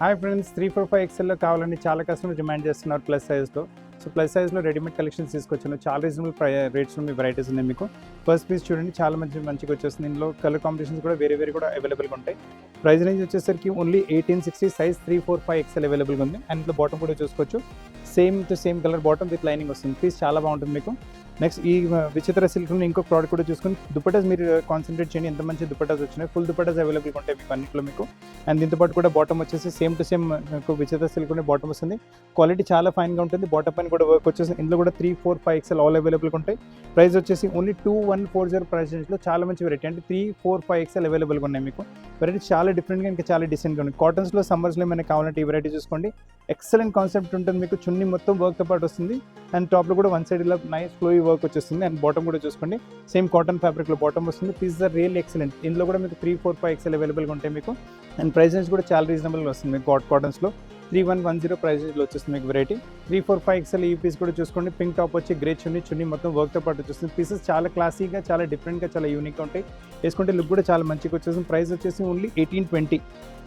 Hi friends, 345 ఎక్స్ఎల్లో కావాలని చాలా customer demand చేస్తున్నారు ప్లస్ సైజ్లో. సో ప్లస్ సైజ్లో రెడీమేడ్ కలెక్షన్స్ తీసుకొచ్చాను. చాలా రీజనబుల్ రేట్స్లో మీ వెరైటీస్ ఉన్నాయి. మీకు ఫస్ట్ పీస్ చూడండి, చాలా మంచిగా వచ్చేస్తుంది. ఇందులో కలర్ కాంబినేషన్స్ కూడా వేరే కూడా అవైలబుల్గా ఉంటాయి. ప్రైస్ రేంజ్ వచ్చేసరికి ఓన్లీ 1860, సైజ్ 345 ఎక్స్ఎల్ అవైలబుల్గా ఉంది. అండ్ ఇందులో బాటమ్ కూడా చూసుకోవచ్చు, same to same colour bottom with lining వస్తుంది. పీస్ చాలా బాగుంటుంది మీకు. నెక్స్ట్ ఈ విచిత్ర సిల్క్లో ఇంకో ప్రోడక్ట్ కూడా చూసుకొని దుపట్టాస్ మీరు కాన్సన్ట్రేట్ చేయండి. ఎంత మంచి దుపట్టాస్ వచ్చినాయి, ఫుల్ దుపట్టాస్ అవైలబుల్గా ఉంటాయి మీకు అన్నింటిలో మీకు. అండ్ దీంతో పాటు కూడా బాటమ్ వచ్చేసి సేమ్ టు సేమ్ మీకు విచిత్ర సిల్క్ బాటమ్ వస్తుంది. క్వాలిటీ చాలా ఫైన్గా ఉంటుంది. బాటమ్ పైన కూడా వర్క్ వచ్చేసి ఇందులో కూడా 345 ఎక్స్ఎల్ ఆల్ అవైలబుల్గా ఉంటాయి. ప్రైస్ వచ్చేసి ఓన్లీ 2140 ప్రైస్ రేంజ్లో చాలా మంచి వెరైటీ. అంటే 345 ఎక్స్ఎల్ అవైలబుల్గా ఉన్నాయి మీకు. వెరైటీ చాలా డిఫరెంట్గా ఇంకా చాలా డిసెంట్గా ఉంది. కాటన్స్లో సమ్మర్స్లో ఏమైనా కావాలంటే ఈ వెరైటీ చూసుకోండి. ఎక్సలెంట్ కాన్సెప్ట్ ఉంటుంది మీకు. చున్నీ మొత్తం వర్క్తో పాటు వస్తుంది. అండ్ టాప్లో కూడా వన్ సైడ్ ఇలా నైస్ ఫ్లోయి వర్క్ వచ్చేస్తుంది. అండ్ బాటమ్ కూడా చూసుకోండి, సేమ్ కాటన్ ఫ్యాబ్రిక్లో బాటమ్ వస్తుంది. Piece are real excellent. ఇందులో కూడా మీకు 345 ఎక్స్ఎల్ అవైలబుల్గా ఉంటాయి మీకు. అండ్ ప్రైస్ రేంజ్ కూడా చాలా రీజనబుల్గా వస్తుంది మీకు. కాటన్స్లో 3110 ప్రైస్ రేంజ్లో వచ్చేస్తుంది మీకు వెరైటీ. 345 ఎక్స్ఎల్ ఈ పీస్ కూడా చూసుకోండి. పింక్ టాప్ వచ్చి గ్రే చున్నీ మొత్తం వర్క్తో పాటు వచ్చేస్తుంది. పీసెస్ చాలా క్లాసీగా, చాలా డిఫరెంట్గా, చాలా యూనిక్గా ఉంటాయి. వేసుకుంటే లుక్ కూడా చాలా మంచిగా వచ్చేస్తుంది. ప్రైస్ వచ్చేసి ఓన్లీ 1820.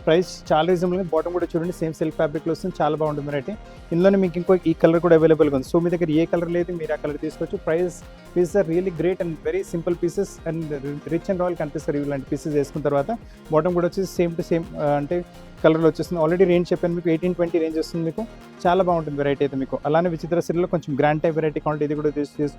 ప్రైస్ చాలా రీజనబుల్గా. బాటమ్ కూడా చూడండి, సేమ్ సిల్క్ ఫ్యాబ్రిక్లో వస్తుంది. చాలా బాగుంటుంది వెరైటీ. ఇందులోనే మీకు ఇంకో ఈ కలర్ కూడా అవైలబుల్గా ఉంది. సో మీ దగ్గర ఏ కలర్ లేదు, మీరు ఆ కలర్ తీసుకోవచ్చు. Pieces are really great and very simple pieces and rich and royal కనిపిస్తారు ఇలాంటి పీసెస్ వేసుకున్న తర్వాత. బాటమ్ కూడా వచ్చేసి సేమ్ టు సేమ్ అంటే కలర్లో వచ్చేస్తుంది. ఆల్రెడీ రేంజ్ చెప్పాను మీకు, 1820 రేంజ్ వస్తుంది మీకు. చాలా బాగుంటుంది వెరైటీ అయితే మీకు. అలానే విచిత్ర సిరీలో కొంచెం గ్రాండ్ టైప్ వెరైటీ కావాలి, ఇది కూడా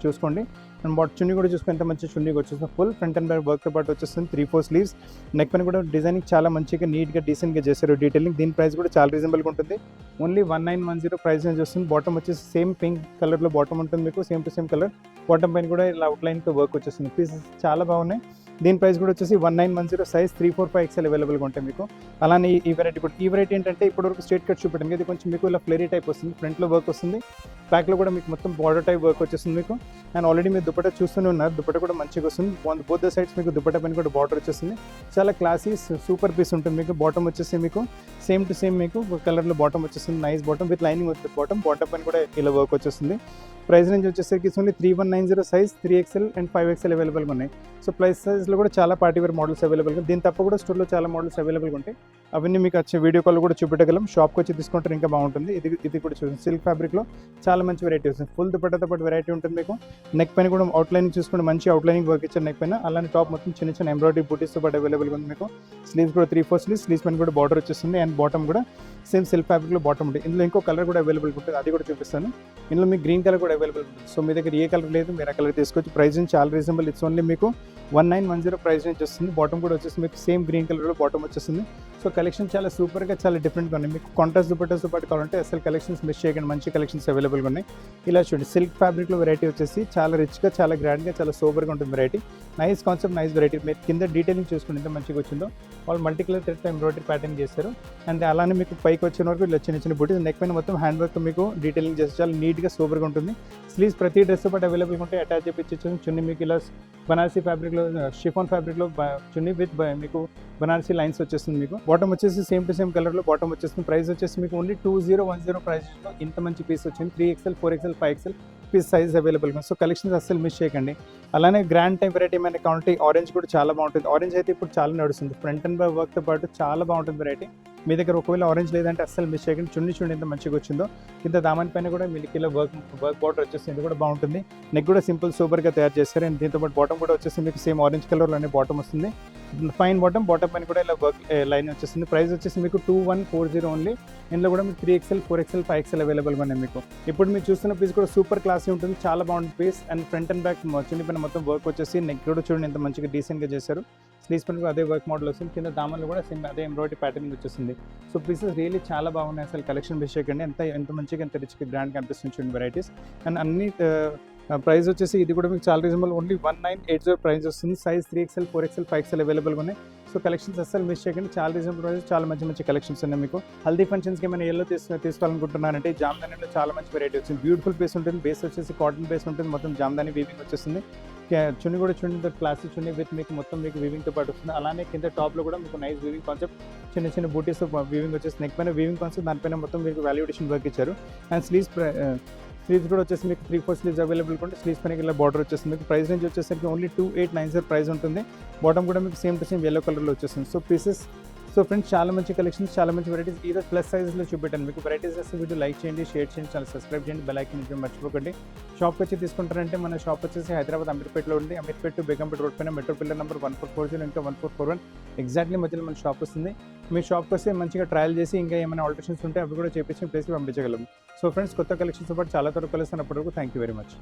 చూసుకోండి. అండ్ చున్నీ కూడా చూసుకుని ఎంత మంచి చున్నీ వచ్చేస్తుంది. ఫుల్ ఫ్రంట్ అండ్ బ్యాక్ వర్క్తో పాటు వచ్చేస్తుంది. 3/4 స్లీవ్స్. నెక్ పైన కూడా డిజైనింగ్ చాలా మంచిగా నీట్గా డీసెంట్గా చేశారు డీటెయిలింగ్. దీని ప్రైస్ కూడా చాలా రీజనబుల్గా ఉంటుంది. ఓన్లీ 1910 ప్రైస్ రేంజ్ వస్తుంది. బాటమ్ వచ్చేసి సేమ్ పింక్ కలర్లో బాటమ్ ఉంటుంది మీకు, same to same colour. Bottom పైన కూడా ఇలా అవుట్లైన్తో వర్క్ వచ్చేస్తుంది. పీసెస్ చాలా బాగున్నాయి. దీని ప్రైస్ కూడా వచ్చేసి 1910, సైజ్ 345 ఎక్స్ఎల్ అవైలబుల్గా ఉంటాయి మీకు. అలానే ఈ వెరైటీ ఏంటంటే ఇప్పటివరకు స్ట్రేట్ కట్ చూపెట్టాను, ఇది కొంచెం మీకు ఇలా ఫ్లేరీ టైప్ వస్తుంది. ఫ్రంట్లో వర్క్ వస్తుంది, బ్యాక్లో కూడా మీకు మొత్తం బార్డర్ టైప్ వర్క్ వచ్చేస్తుంది మీకు. అండ్ ఆల్రెడీ మీరు దుపట్టా చూస్తూనే ఉన్నారు, దుపట్టా కూడా మంచిగా వస్తుంది. బోత్ ద సైడ్స్ మీకు దుపట్టా పైన కూడా బార్డర్ వచ్చేస్తుంది. చాలా క్లాసీ సూపర్ పీస్ ఉంటుంది మీకు. బాటమ్ వచ్చేసి మీకు సేమ్ టు సేమ్ మీకు కలర్లో బాటమ్ వచ్చేస్తుంది. నైస్ బాటమ్ విత్ లైనింగ్ వచ్చేది బాటమ్ పైన కూడా ఇలా వర్క్ వచ్చేస్తుంది. ప్రైస్ రేంజ్ వచ్చేసరికి only 3190, size 3XL and 5XL అవైలబుల్గా ఉన్నాయి. సో ప్రైస్ సైజ్లో కూడా చాలా పార్టీవేర్ మోడల్స్ అవైలబుల్గా. దీని తప్ప కూడా స్టోర్లో చాలా మోడల్స్ అవైలబుల్గా ఉంటాయి. అవన్నీ మీకు వచ్చే వీడియో కాల్ కూడా చూపెట్టగలం. షాప్కి వచ్చి తీసుకుంటారు ఇంకా బాగుంటుంది. ఇది కూడా చూడండి, సిల్క్ ఫ్యాబ్రిక్లో చాలా మంచి వెరైటీ వస్తుంది. ఫుల్ దుపట్టాతో పాటు వెరైటీ ఉంటుంది మీకు. నెక్ పైన కూడా అవుట్లైనింగ్ చూసుకుంటే మంచి అవుట్లైనింగ్ వర్క్ ఇచ్చారు నెక్ పైన. అలానే టాప్ మొత్తం చిన్న ఎంబ్రాయిడరీ బూటీస్తో పాటు అవైలబుల్గా ఉంది మీకు. స్లీవ్స్ కూడా 3/4 స్లీవ్స్ పైన కూడా బార్డర్ వచ్చేస్తుంది. అండ్ బాటమ్ కూడా సేమ్ సిల్క్ ఫ్యాబ్రిక్లో బాటమ్ ఉంటుంది. ఇందులో ఇంకో కలర్ కూడా అవైలబుల్ ఉంటుంది, అది కూడా చూపిస్తాను. ఇందులో మీకు గ్రీన్ కలర్ కూడా అవైలబుల్ ఉంటుంది. సో మీ దగ్గర ఏ కలర్ లేదు, మీరు ఆ కలర్ తీసుకోవచ్చు. ప్రైస్ చాలా రీజనబుల్. ఇట్స్ ఓన్లీ మీకు 1910 ప్రైస్ రేంజ్ వస్తుంది. బాటమ్ కూడా వచ్చేసి మీకు సేమ్ గ్రీన్ కలర్లో బాటమ్ వచ్చేస్తుంది. సో కలెక్షన్ చాలా సూపర్గా, చాలా డిఫరెంట్గా ఉన్నాయి. మీకు కాంట్రాస్ట్ దుపట్టాస్తో పాటు కావాలంటే అసలు కలెక్షన్స్ మిస్ చేయకండి. మంచి కలెక్షన్స్ అవైలబుల్గా ఉన్నాయి. ఇలా చూడండి, సిల్క్ ఫ్యాబ్రిక్లో వెరైటీ వచ్చేసి చాలా రిచ్గా, చాలా గ్రాండ్గా, చాలా సూపర్గా ఉంటుంది variety. Nice concept, nice variety. మీరు కింద డీటెయిలింగ్ చూసుకుని ఎంత మంచిగా వచ్చిందో. వాళ్ళు multi colour thread embroidery pattern చేస్తారు. అండ్ అలానే మీకు పైకి వచ్చిన వరకు ఇలా చిన్న బుటీస్. నెక్ పైన మొత్తం హ్యాండ్ వర్క్ మీకు డీటెయిలింగ్ చేస్తే చాలా నీట్గా సూపర్గా ఉంటుంది. స్లీవ్స్ ప్రతి డ్రెస్ పాటు అవైలబుల్గా ఉంటాయి. అటాచ్ చేయించు చున్నీ మీకు ఇలా బనారసీ ఫ్యాబ్రిక్లో, షిఫాన్ ఫ్యాబ్రిక్లో చున్నీ విత్ మీకు బనారసీ లైన్స్ వచ్చేస్తుంది మీకు. బాటమ్ వచ్చేసి సేమ్ టు సేమ్ కలర్లో బాటమ్ వచ్చేస్తుంది. ప్రైస్ వచ్చేసి మీకు ఓన్లీ 2010 ప్రైస్లో ఇంత మంచి పీస్ వచ్చింది. 3XL 4XL 5XL piece size అవైలబుల్గా. సో కలెక్షన్స్ అస్సలు మిస్ చేయకండి. అలానే గ్రాండ్ టైప్ వెరైటీ ఏమైనా కావాలంటే ఆరెంజ్ కూడా చాలా బాగుంటుంది. ఆరెంజ్ అయితే ఇప్పుడు చాలా నడుస్తుంది. ఫ్రంట్ అండ్ బ్యాక్ వర్క్తో పాటు చాలా బాగుంటుంది వెరైటీ. మీ దగ్గర ఒకవేళ ఆరెంజ్ లేదంటే అస్సలు మిస్ చేయకండి. చూడండి ఎంత మంచిగా వచ్చిందో. కింద దామన్ పైన కూడా మిల్కీలో వర్క్ బార్డర్ వచ్చేస్తుంది, ఇది కూడా బాగుంటుంది. నెక్ కూడా సింపుల్ సూపర్గా తయారు చేస్తారు. అండ్ దీంతో పాటు బాటమ్ కూడా వచ్చేసి మీకు సేమ్ ఆరెంజ్ కలర్లోనే బాటమ్ వస్తుంది. ఫైన్ బాటమ్ పైన కూడా ఇలా వర్క్ లైన్ వచ్చేస్తుంది. ప్రైస్ వచ్చేసి మీకు 2140 ఓన్లీ. ఇందులో కూడా మీకు 3XL 4XL 5XL అవైలబుల్గా ఉన్నాయి మీకు. ఇప్పుడు మీరు చూస్తున్న పీస్ కూడా సూపర్ క్లాసీ ఉంటుంది, చాలా బాగుంటుంది piece. And front and back chunni పైన మొత్తం వర్క్ వచ్చేసి నెక్ కూడా చూడండి ఎంత మంచిగా డీసెంట్గా చేశారు. స్లీవ్స్ పైన కూడా అదే వర్క్ మోడల్ వస్తుంది. కింద దామన్లో కూడా సేమ్ అదే ఎంబ్రాయిడరీ ప్యాటర్నింగ్ వచ్చేస్తుంది. సో పీసెస్ రియల్లీ చాలా బాగున్నాయి. అసలు కలెక్షన్ మిస్ చేయకండి. ఎంత మంచిగా, ఎంత రిచ్గా, గ్రాండ్ కనిపిస్తుంది చూడండి వెరైటీస్. అండ్ అన్ని ప్రైస్ వచ్చేసి ఇది కూడా మీకు చాలా రీజనబుల్. ఓన్లీ 1980 ప్రైస్ వస్తుంది. సైజ్ 3XL 4XL 5XL అవైలబుల్గా ఉన్నాయి. సో కలెక్షన్స్ అస్సలు మిస్ చేయకండి. చాలా రీజనబుల్ ప్రైస్, చాలా మంచి కలెక్షన్స్ ఉన్నాయి మీకు. హల్దీ ఫంక్షన్స్కి ఏమైనా ఎల్లో తీసుకోవాలనుకుంటున్నారంటే జామ్దానిలో చాలా మంచి వెరైటీ వచ్చింది. బ్యూటిఫుల్ పీస్ ఉంటుంది. బేస్ వచ్చేసి కాటన్ బేస్ ఉంటుంది. మొత్తం జామ్దాని వీవింగ్ వచ్చేస్తుంది. చున్నీ కూడా చూడండి, క్లాసిక్ చున్నీ విత్ మీకు మొత్తం మీకు వీవింగ్తో పాటు వస్తుంది. అలానే కింద టాప్లో కూడా మీకు నైస్ వీవింగ్ కాన్సెప్ట్, చిన్న బూటీస్ వీవింగ్ వచ్చేసి నెక్ పైన వీవింగ్ కాన్సెప్ట్, దానిపైన మొత్తం మీకు వాల్యుయేషన్ వర్క్ ఇచ్చారు. అండ్ స్లీవ్స్ కూడా వచ్చేసి మీకు 3/4 స్లీవ్స్ అవైలబుల్ ఉంటుంది. స్లీవ్స్ పైన ఇలా బార్డర్ వచ్చేస్తుంది. మీకు ప్రైస్ రేంజ్ వచ్చేసరికి ఓన్లీ 2890 ప్రైస్ ఉంటుంది. బాటమ్ కూడా మీకు సేమ్ టు సేమ్ ఎల్లో కలర్లో వచ్చేస్తుంది. సో పీసెస్ సో ఫ్రెండ్స్ చాలా మంచి కలెక్షన్స్, చాలా మంచి వెరైటీస్ ఈరోజు ప్లస్ సైజ్లో చూపెట్టాను మీకు. వెరైటీస్ వస్తే వీడియో లైక్ చేయండి, షేర్ చేయండి, చాలా సబ్స్క్రైబ్ చేయండి, బెల్ ఐకాన్ ఇవ్వడం మర్చిపోకండి. షాప్కి వచ్చి తీసుకుంటారంటే మన షాప్ వచ్చేసి హైదరాబాద్ అమీర్పేటలో ఉంది. అమీర్పేట టు బేగంపేట రోడ్ పైన మెట్రో పిల్లర్ నెంబర్ 1440 ఇంకా 1441 ఎగ్జాక్ట్లీ మధ్యలో మన షాప్ వస్తుంది. మీ షాప్కి వస్తే మంచిగా ట్రయల్ చేసి ఇంకా ఏమైనా ఆల్టరేషన్స్ ఉంటే అవి కూడా చేపించి ప్లేస్కి పంపించగలము. సో ఫ్రెండ్స్ కొత్త కలెక్షన్స్తో పాటు చాలా త్వరగా కలుస్తున్నప్పటి వరకు థ్యాంక్ యూ వెరీ మచ్.